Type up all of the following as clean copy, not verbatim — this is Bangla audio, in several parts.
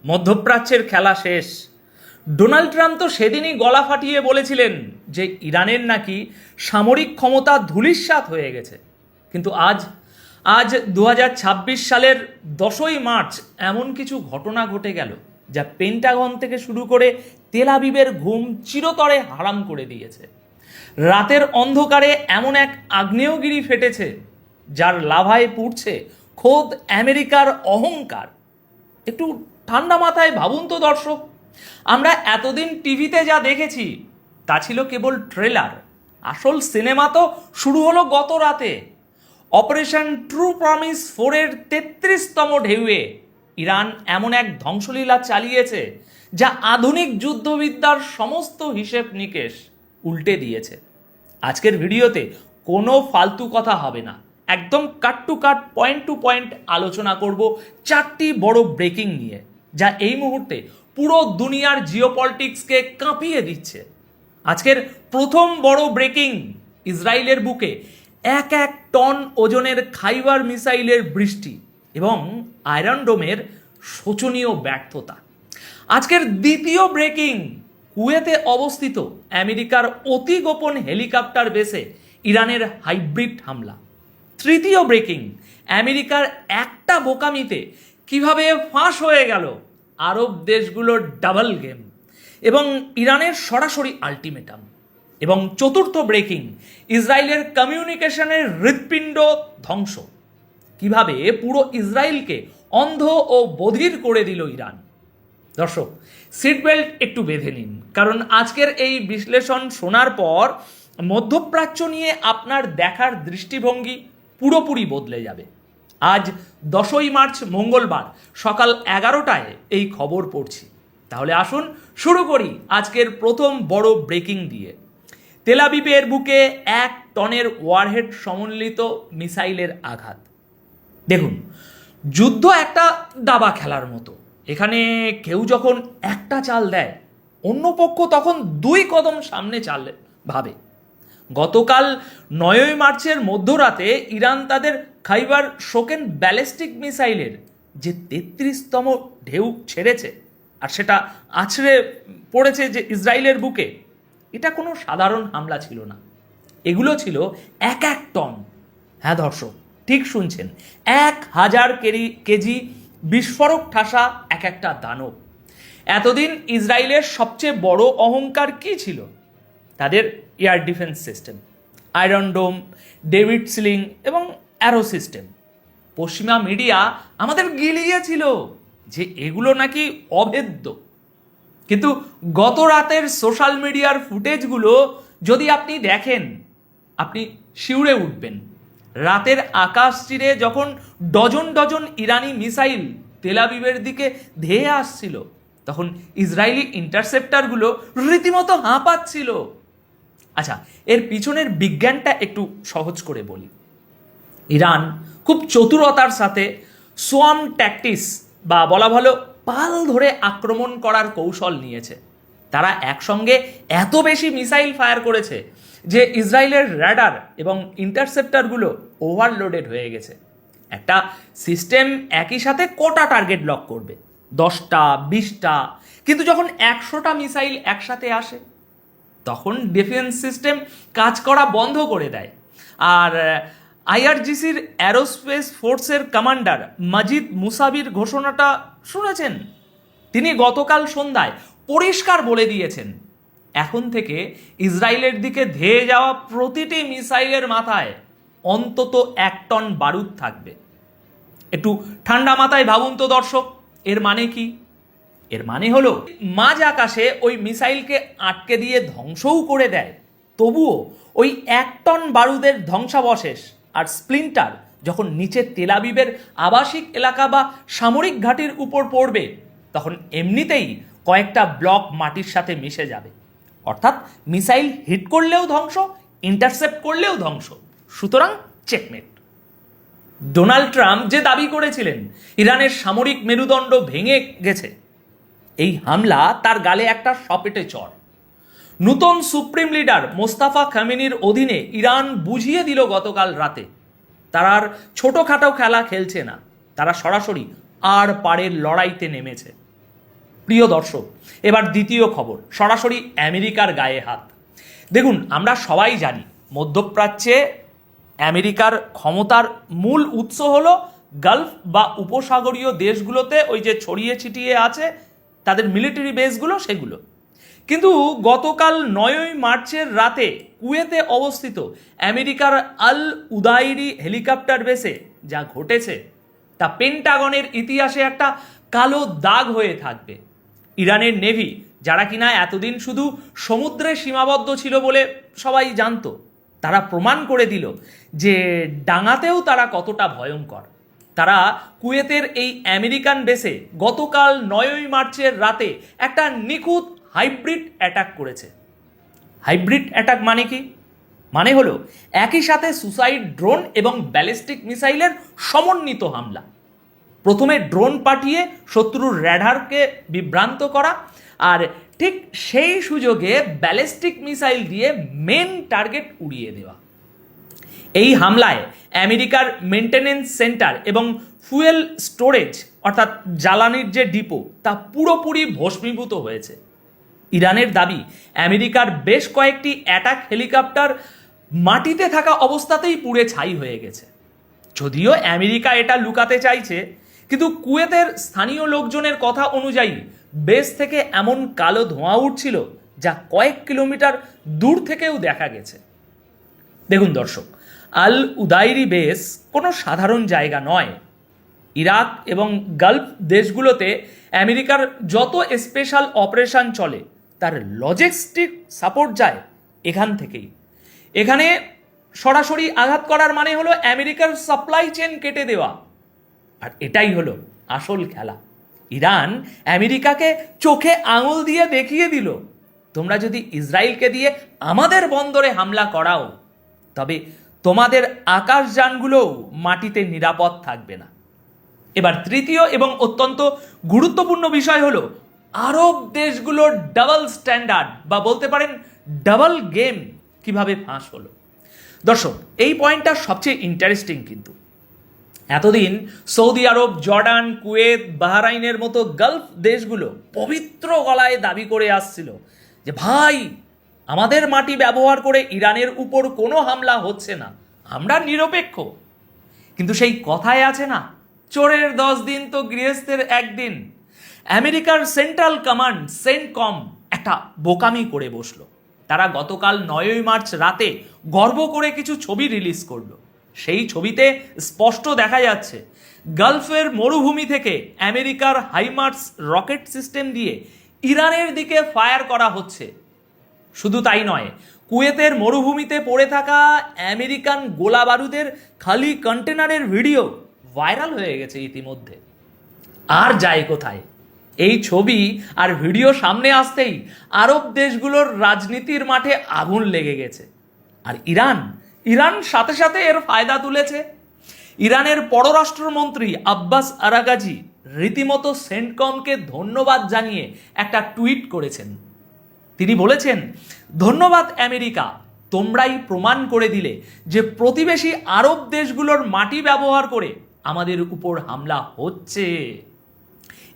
মধ্যপ্রাচ্যের খেলা শেষ। ডোনাল্ড ট্রাম্প তো সেদিনই গলা ফাটিয়ে বলেছিলেন যে ইরানের নাকি সামরিক ক্ষমতা ধূলিসাৎ হয়ে গেছে। কিন্তু আজ 2026 সালের 10ই মার্চ এমন কিছু ঘটনা ঘটে গেল যা পেন্টাগন থেকে শুরু করে তেল আবিবের ঘুম চিরতরে হারাম করে দিয়েছে। রাতের অন্ধকারে এমন এক আগ্নেয়গিরি ফেটেছে যার লাভায় পুড়ছে খোদ আমেরিকার অহংকার। একটু ঠান্ডা মাথায় ভাবুন তো দর্শক, আমরা এতদিন টিভিতে যা দেখেছি তা ছিল কেবল ট্রেলার। আসল সিনেমা তো শুরু হলো গত রাতে। অপারেশন ট্রু প্রমিস 4-এর 33তম ঢেউয়ে ইরান এমন এক ধ্বংসলীলা চালিয়েছে যা আধুনিক যুদ্ধবিদ্যার সমস্ত হিসেব নিকেশ উল্টে দিয়েছে। আজকের ভিডিওতে কোনো ফালতু কথা হবে না, একদম cut to cut, point to point আলোচনা করব 4টি বড় ব্রেকিং নিয়ে, যা এই মুহূর্তে পুরো দুনিয়ার জিওপলিটিক্সকে কাঁপিয়ে দিচ্ছে। আজকের প্রথম বড় ব্রেকিং, ইসরায়েলের বুকে 1 টন ওজনের খাইবার মিসাইলের বৃষ্টি এবং আয়রন ডোমের শোচনীয় ব্যর্থতা। আজকের দ্বিতীয় ব্রেকিং, কুয়েতে অবস্থিত আমেরিকার অতি গোপন হেলিকপ্টার বেসে ইরানের হাইব্রিড হামলা। তৃতীয় ব্রেকিং, আমেরিকার একটা বোকামিতে কিভাবে ফাঁস হয়ে গেল আরব দেশগুলোর ডাবল গেম এবং ইরানের সরাসরি আল্টিমেটাম। এবং চতুর্থ ব্রেকিং, ইসরায়েলের কমিউনিকেশনের হৃৎপিণ্ড ধ্বংস, কিভাবে পুরো ইসরায়েলকে অন্ধ ও বধির করে দিল ইরান। দর্শক, সিট বেল্ট একটু বেঁধে নিন, কারণ আজকের এই বিশ্লেষণ শোনার পর মধ্যপ্রাচ্য নিয়ে আপনার দেখার দৃষ্টিভঙ্গি পুরোপুরি বদলে যাবে। আজ 10ই মার্চ মঙ্গলবার সকাল 11টায় এই খবর পড়ছি। তাহলে আসুন শুরু করি আজকের প্রথম বড় ব্রেকিং দিয়ে। তেল আবিবের বুকে 1 টনের ওয়ারহেড সমন্বিত মিসাইলের আঘাত। দেখুন, যুদ্ধ একটা দাবা খেলার মতো। এখানে কেউ যখন একটা চাল দেয়, অন্য পক্ষ তখন 2 কদম সামনে চাল ভাবে। গতকাল 9ই মার্চের মধ্যরাতে ইরান তাদের খাইবার শোকেন ব্যালিস্টিক মিসাইলের যে 33তম ঢেউ ছেড়েছে, আর সেটা আছড়ে পড়েছে যে ইসরায়েলের বুকে, এটা কোনো সাধারণ হামলা ছিল না। এগুলো ছিল 1 টন, হ্যাঁ দর্শক ঠিক শুনছেন, 1000 কেজি বিস্ফোরক ঠাসা একটা দানব। এতদিন ইসরায়েলের সবচেয়ে বড় অহংকার কি ছিল? তাদের এয়ার ডিফেন্স সিস্টেম, আয়রন ডোম, ডেভিড সিলিং এবং অ্যারো সিস্টেম। পশ্চিমা মিডিয়া আমাদের গিলিয়েছিল যে এগুলো নাকি অভেদ্য, কিন্তু গত রাতের সোশ্যাল মিডিয়ার ফুটেজগুলো যদি আপনি দেখেন, আপনি শিউরে উঠবেন। রাতের আকাশ চিরে যখন ডজন ডজন ইরানি মিসাইল তেল আবিবের দিকে ধেয়ে আসছিল, তখন ইসরায়েলি ইন্টারসেপ্টারগুলো রীতিমতো হাঁপাচ্ছিল। আচ্ছা, এর পিছনের বিজ্ঞানটা একটু সহজ করে বলি। ইরান খুব চতুরতার সাথে সোয়াম ট্যাকটিক্স বা বলা ভালো পাল ধরে আক্রমণ করার কৌশল নিয়েছে। তারা একসঙ্গে এত বেশি মিসাইল ফায়ার করেছে যে ইসরায়েলের র্যাডার এবং ইন্টারসেপ্টারগুলো ওভারলোডেড হয়ে গেছে। একটা সিস্টেম একই সাথে কটা টার্গেট লক করবে? 10টা, 20টা। কিন্তু যখন 100টা মিসাইল একসাথে আসে, তখন ডিফেন্স সিস্টেম কাজ করা বন্ধ করে দেয়। আর আইআরজিসির অ্যারোস্পেস ফোর্সের কমান্ডার মাজিদ মুসাবির ঘোষণাটা শুনেছেন? তিনি গতকাল সন্ধ্যায় পরিষ্কার বলে দিয়েছেন, এখন থেকে ইসরায়েলের দিকে ধেয়ে যাওয়া প্রতিটি মিসাইলের মাথায় অন্তত 1 টন বারুদ থাকবে। একটু ঠান্ডা মাথায় ভাবুন তো দর্শক, এর মানে কি? এর মানে হলো মাঝ আকাশে ওই মিসাইলকে আটকে দিয়ে ধ্বংসও করে দেয়, তবুও ওই 1 টন বারুদের ধ্বংসাবশেষ আর স্প্লিন্টার যখন নিচে তেল আবিবের আবাসিক এলাকা বা সামরিক ঘাঁটির উপর পড়বে, তখন এমনিতেই কয়েকটা ব্লক মাটির সাথে মিশে যাবে। অর্থাৎ মিসাইল হিট করলেও ধ্বংস, ইন্টারসেপ্ট করলেও ধ্বংস। সুতরাং চেকমেট। ডোনাল্ড ট্রাম্প যে দাবি করেছিলেন ইরানের সামরিক মেরুদণ্ড ভেঙে গেছে, এই হামলা তার গালে একটা সপেটে চড়। নূতন সুপ্রিম লিডার মোস্তাফা খামেনির অধীনে ইরান বুঝিয়ে দিল গতকাল রাতে তারা আর ছোটোখাটো খেলা খেলছে না, তারা সরাসরি আর পারের লড়াইতে নেমেছে। প্রিয় দর্শক, এবার দ্বিতীয় খবর, সরাসরি আমেরিকার গায়ে হাত। দেখুন, আমরা সবাই জানি মধ্যপ্রাচ্যে আমেরিকার ক্ষমতার মূল উৎস হলো গালফ বা উপসাগরীয় দেশগুলোতে ওই যে ছড়িয়ে ছিটিয়ে আছে তাদের মিলিটারি বেসগুলো, সেগুলো। কিন্তু গতকাল 9ই মার্চের রাতে কুয়েতে অবস্থিত আমেরিকার আল উদাইরি হেলিকপ্টার বেসে যা ঘটেছে তা পেন্টাগনের ইতিহাসে একটা কালো দাগ হয়ে থাকবে। ইরানের নেভি, যারা কিনা এতদিন শুধু সমুদ্রে সীমাবদ্ধ ছিল বলে সবাই জানতো, তারা প্রমাণ করে দিল যে ডাঙাতেও তারা কতটা ভয়ঙ্কর। তারা কুয়েতের এই আমেরিকান বেসে গতকাল 9ই মার্চের রাতে একটা নিখুঁত হাইব্রিড অ্যাটাক করেছে। হাইব্রিড অ্যাটাক মানে কি? মানে হলো একই সাথে সুসাইড ড্রোন এবং ব্যালিস্টিক মিসাইলের সমন্বিত হামলা। প্রথমে ড্রোন পাঠিয়ে শত্রুর র্যাডারকে বিভ্রান্ত করা, আর ঠিক সেই সুযোগে ব্যালিস্টিক মিসাইল দিয়ে মেন টার্গেট উড়িয়ে দেওয়া। এই হামলায় আমেরিকার মেনটেনেন্স সেন্টার এবং ফুয়েল স্টোরেজ অর্থাৎ জ্বালানির যে ডিপো তা পুরোপুরি ভস্মীভূত হয়েছে। ইরানের দাবি, আমেরিকার বেশ কয়েকটি অ্যাটাক হেলিকপ্টার মাটিতে থাকা অবস্থাতেই পুড়ে ছাই হয়ে গেছে। যদিও আমেরিকা এটা লুকাতে চাইছে, কিন্তু কুয়েতের স্থানীয় লোকজনের কথা অনুযায়ী বেস থেকে এমন কালো ধোঁয়া উঠছিল যা কয়েক কিলোমিটার দূর থেকেও দেখা গেছে। দেখুন দর্শক, আল উদাইরি বেস কোনো সাধারণ জায়গা নয়। ইরাক এবং গালফ দেশগুলোতে আমেরিকার যত স্পেশাল অপারেশন চলে তার লজিস্টিক সাপোর্ট যায় এখান থেকেই। এখানে সরাসরি আঘাত করার মানে হলো আমেরিকার সাপ্লাই চেন কেটে দেওয়া। আর এটাই হলো আসল খেলা। ইরান আমেরিকাকে চোখে আঙুল দিয়ে দেখিয়ে দিল, তোমরা যদি ইসরায়েলকে দিয়ে আমাদের বন্দরে হামলা করাও তবে তোমাদের আকাশযানগুলোও মাটিতে নিরাপদ থাকবে না। এবার তৃতীয় এবং অত্যন্ত গুরুত্বপূর্ণ বিষয় হলো আরব দেশগুলোর ডাবল স্ট্যান্ডার্ড বা বলতে পারেন ডাবল গেম কিভাবে ফাঁস হলো। দর্শক, এই পয়েন্টটা সবচেয়ে ইন্টারেস্টিং। কিন্তু এতদিন সৌদি আরব, জর্ডান, কুয়েত, বাহরাইনের মতো গালফ দেশগুলো পবিত্র গলায় দাবি করে আসছিল যে ভাই, আমাদের মাটি ব্যবহার করে ইরানের উপর কোনো হামলা হচ্ছে না, আমরা নিরপেক্ষ। কিন্তু সেই কথায় আছে না, চোরের 10 দিন তো গৃহস্থের একদিন। আমেরিকার সেন্ট্রাল কমান্ড সেন্টকম একটা বোকামি করে বসলো। তারা গতকাল 9ই মার্চ রাতে গর্ব করে কিছু ছবি রিলিজ করলো। সেই ছবিতে স্পষ্ট দেখা যাচ্ছে গালফের মরুভূমি থেকে আমেরিকার হাইমার্স রকেট সিস্টেম দিয়ে ইরানের দিকে ফায়ার করা হচ্ছে। শুধু তাই নয়, কুয়েতের মরুভূমিতে পড়ে থাকা আমেরিকান গোলা বারুদের খালি কন্টেনারের ভিডিও ভাইরাল হয়ে গেছে ইতিমধ্যে। আর যায় কোথায়? এই ছবি আর ভিডিও সামনে আসতেই আরব দেশগুলোর রাজনীতির মাঠে আগুন লেগে গেছে। আর ইরান সাথে সাথে এর ফায়দা তুলেছে। ইরানের পররাষ্ট্রমন্ত্রী আব্বাস আরাগাজি রীতিমতো সেন্টকমকে ধন্যবাদ জানিয়ে একটা টুইট করেছেন। তিনি বলেছেন, ধন্যবাদ আমেরিকা, তোমরাই প্রমাণ করে দিলে যে প্রতিবেশী আরব দেশগুলোর মাটি ব্যবহার করে আমাদের উপর হামলা হচ্ছে।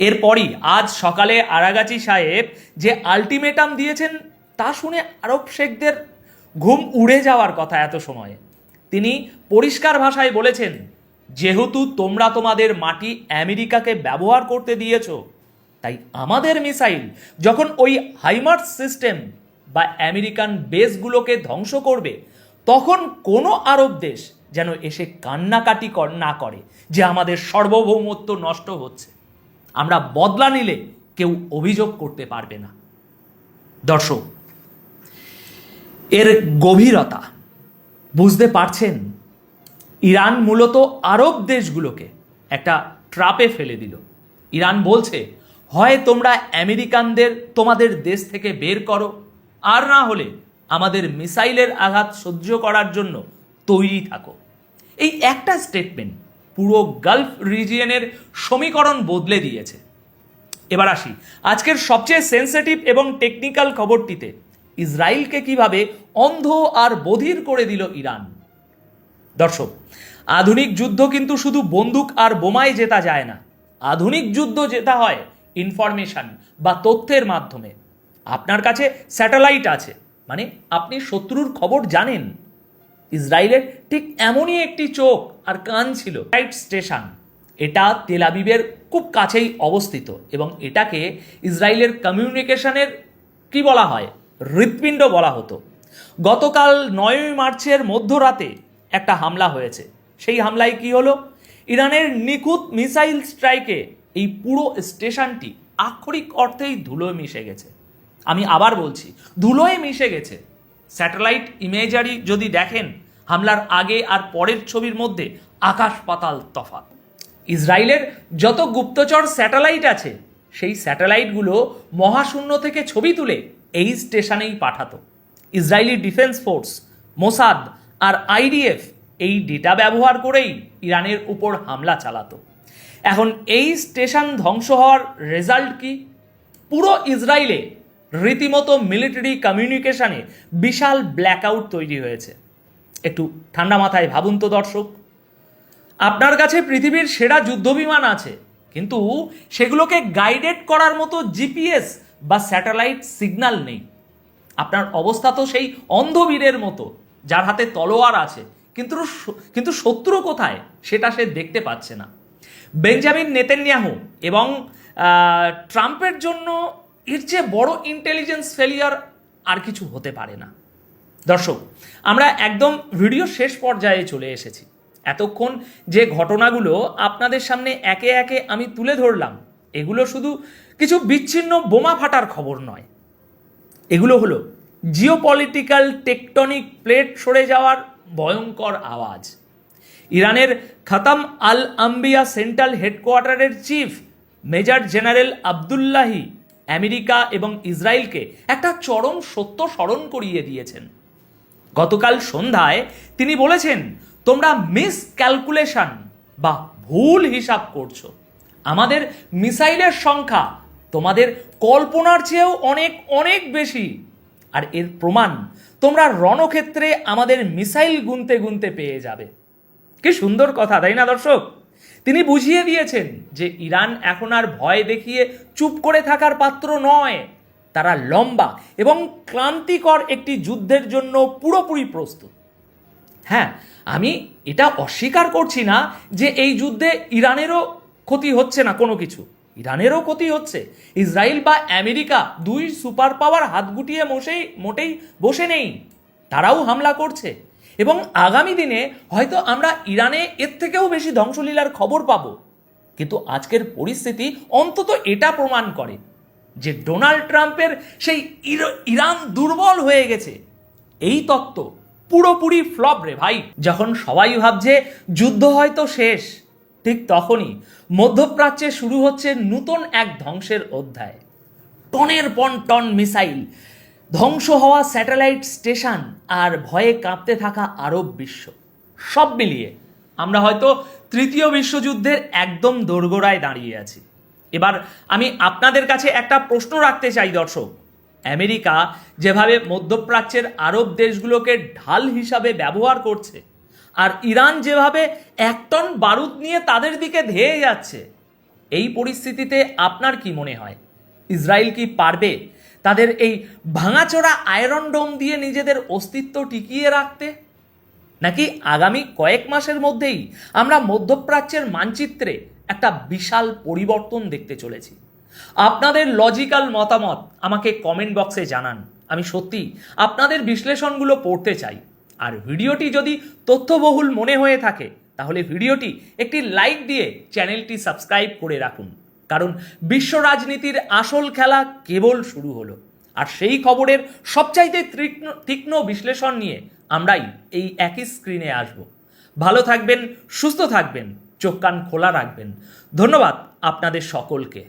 এরপরই আজ সকালে আরাগাচি সাহেব যে আলটিমেটাম দিয়েছেন তা শুনে আরব শেখদের ঘুম উড়ে যাওয়ার কথা। এত সময়ে তিনি পরিষ্কার ভাষায় বলেছেন, যেহেতু তোমরা তোমাদের মাটি আমেরিকাকে ব্যবহার করতে দিয়েছ, তাই আমাদের মিসাইল যখন ওই হাইমার্স সিস্টেম বা আমেরিকান বেসগুলোকে ধ্বংস করবে, তখন কোনো আরব দেশ যেন এসে কান্নাকাটি না করে যে আমাদের সার্বভৌমত্ব নষ্ট হচ্ছে। আমরা বদলা নিলে কেউ অভিযোগ করতে পারবে না। দর্শক, এর গভীরতা বুঝতে পারছেন? ইরান মূলত আরব দেশগুলোকে একটা ট্রাপে ফেলে দিল। ইরান বলছে, হয় তোমরা আমেরিকানদের তোমাদের দেশ থেকে বের করো, আর না হলে আমাদের মিসাইলের আঘাত সহ্য করার জন্য তৈরি থাকো। এই একটা স্টেটমেন্ট পুরো গালফ রিজিয়নের সমীকরণ বদলে দিয়েছে। এবার আসি আজকের সবচেয়ে সেন্সিটিভ এবং টেকনিক্যাল খবরটিতে, ইসরায়েলকে কিভাবে অন্ধ আর বধির করে দিল ইরান। দর্শক, আধুনিক যুদ্ধ কিন্তু শুধু বন্দুক আর বোমায় জেতা যায় না। আধুনিক যুদ্ধ জেতা হয় ইনফরমেশন বা তথ্যের মাধ্যমে। আপনার কাছে স্যাটেলাইট আছে, মানে আপনি শত্রুর খবর জানেন। ইসরায়েলের ঠিক এমনই একটি চোখ আর কান ছিল স্টেশন। এটা তেল আবিবের খুব কাছেই অবস্থিত এবং এটাকে ইসরায়েলের কমিউনিকেশনের কি বলা হয়, হৃৎপিণ্ড বলা হতো। গতকাল 9 মার্চের মধ্যরাতে একটা হামলা হয়েছে। সেই হামলায় কি হলো? ইরানের নিখুঁত মিসাইল স্ট্রাইকে এই পুরো স্টেশনটি আক্ষরিক অর্থেই ধুলোয় মিশে গেছে। আমি আবার বলছি, ধুলোয় মিশে গেছে। স্যাটেলাইট ইমেজারি যদি দেখেন, হামলার আগে আর পরের ছবির মধ্যে আকাশ পাতাল তফাৎ। ইসরায়েলের যত গুপ্তচর স্যাটেলাইট আছে, সেই স্যাটেলাইটগুলো মহাশূন্য থেকে ছবি তুলে এই স্টেশনেই পাঠাতো। ইসরায়েলি ডিফেন্স ফোর্স, মোসাদ আর আইডিএফ এই ডেটা ব্যবহার করেই ইরানের উপর হামলা চালাতো। এখন এই স্টেশন ধ্বংস হওয়ার রেজাল্ট কি? পুরো ইসরায়েলে রীতিমতো মিলিটারি কমিউনিকেশনে বিশাল ব্ল্যাকআউট তৈরি হয়েছে। একটু ঠান্ডা মাথায় ভাবুন তো দর্শক, আপনার কাছে পৃথিবীর সেরা যুদ্ধবিমান আছে, কিন্তু সেগুলোকে গাইডেড করার মতো জিপিএস বা স্যাটেলাইট সিগন্যাল নেই। আপনার অবস্থা তো সেই অন্ধবীরের মতো, যার হাতে তলোয়ার আছে কিন্তু শত্রু কোথায় সেটা সে দেখতে পাচ্ছে না। বেঞ্জামিন নেতানিয়াহু এবং ট্রাম্পের জন্য এর চেয়ে বড় ইন্টেলিজেন্স ফেলিয়ার আর কিছু হতে পারে না। দর্শক, আমরা একদম ভিডিও শেষ পর্যায়ে চলে এসেছি। এতক্ষণ যে ঘটনাগুলো আপনাদের সামনে একে একে আমি তুলে ধরলাম, এগুলো শুধু কিছু বিচ্ছিন্ন বোমা ফাটার খবর নয়। এগুলো হলো জিওপলিটিক্যাল টেকটনিক প্লেট সরে যাওয়ার ভয়ঙ্কর আওয়াজ। ইরানের খতম আল আম্বিয়া সেন্ট্রাল হেডকোয়ার্টারের chief major general Abdollahi America এবং ইসরায়েলকে একটা চরম সত্য স্মরণ করিয়ে দিয়েছেন। গতকাল সন্ধ্যায় তিনি বলেছেন, তোমরা মিস ক্যালকুলেশন বা ভুল হিসাব করছো। আমাদের মিসাইলের সংখ্যা তোমাদের কল্পনার চেয়েও অনেক অনেক বেশি। আর এর প্রমাণ তোমরা রণক্ষেত্রে আমাদের মিসাইল গুনতে গুনতে পেয়ে যাবে। কি সুন্দর কথা, তাই না দর্শক? তিনি বুঝিয়ে দিয়েছেন যে ইরান এখন আর ভয় দেখিয়ে চুপ করে থাকার পাত্র নয়। তারা লম্বা এবং ক্লান্তিকর একটি যুদ্ধের জন্য পুরোপুরি প্রস্তুত। হ্যাঁ, আমি এটা অস্বীকার করছি না যে এই যুদ্ধে ইরানেরও ক্ষতি হচ্ছে না, কোনো কিছু। ইরানেরও ক্ষতি হচ্ছে। ইসরায়েল বা আমেরিকা দুই সুপার পাওয়ার হাত গুটিয়ে মোটেই বসে নেই, তারাও হামলা করছে। এবং আগামী দিনে হয়তো আমরা ইরানে এর থেকেও বেশি ধ্বংসলীলার খবর পাবো। কিন্তু আজকের পরিস্থিতি অন্তত এটা প্রমাণ করে যে ডোনাল্ড ট্রাম্পের সেই ইরান দুর্বল হয়ে গেছে এই তত্ত্ব পুরোপুরি ফ্লপ রে ভাই। যখন সবাই ভাবছে যুদ্ধ হয়তো শেষ, ঠিক তখনই মধ্যপ্রাচ্যে শুরু হচ্ছে নতুন এক ধ্বংসের অধ্যায়। টনের পর টন মিসাইল, ধ্বংস হওয়া স্যাটেলাইট স্টেশন আর ভয়ে কাঁপতে থাকা আরব বিশ্ব, সব মিলিয়ে আমরা হয়তো তৃতীয় বিশ্বযুদ্ধের একদম দোরগোড়ায় দাঁড়িয়ে আছি। এবার আমি আপনাদের কাছে একটা প্রশ্ন রাখতে চাই দর্শক, আমেরিকা যেভাবে মধ্যপ্রাচ্যের আরব দেশগুলোকে ঢাল হিসাবে ব্যবহার করছে, আর ইরান যেভাবে 1 টন বারুদ নিয়ে তাদের দিকে ধেয়ে যাচ্ছে, এই পরিস্থিতিতে আপনার কি মনে হয়? ইসরায়েল কি পারবে তাদের এই ভাঙাচোরা আয়রন ডোম দিয়ে নিজেদের অস্তিত্ব টিকিয়ে রাখতে? নাকি আগামী কয়েক মাসের মধ্যেই আমরা মধ্যপ্রাচ্যের মানচিত্রে একটা বিশাল পরিবর্তন দেখতে চলেছি? আপনাদের লজিক্যাল মতামত আমাকে কমেন্ট বক্সে জানান। আমি সত্যি আপনাদের বিশ্লেষণগুলো পড়তে চাই। আর ভিডিওটি যদি তথ্যবহুল মনে হয়ে থাকে, তাহলে ভিডিওটি একটি লাইক দিয়ে চ্যানেলটি সাবস্ক্রাইব করে রাখুন, কারণ বিশ্ব রাজনীতির আসল খেলা কেবল শুরু হলো। আর সেই খবরের সবচাইতে তীক্ষ্ণ বিশ্লেষণ নিয়ে আমরাই এই একই স্ক্রিনে আসব। ভালো থাকবেন, সুস্থ থাকবেন, চোখ কান খোলা রাখবেন। ধন্যবাদ আপনাদের সকলকে।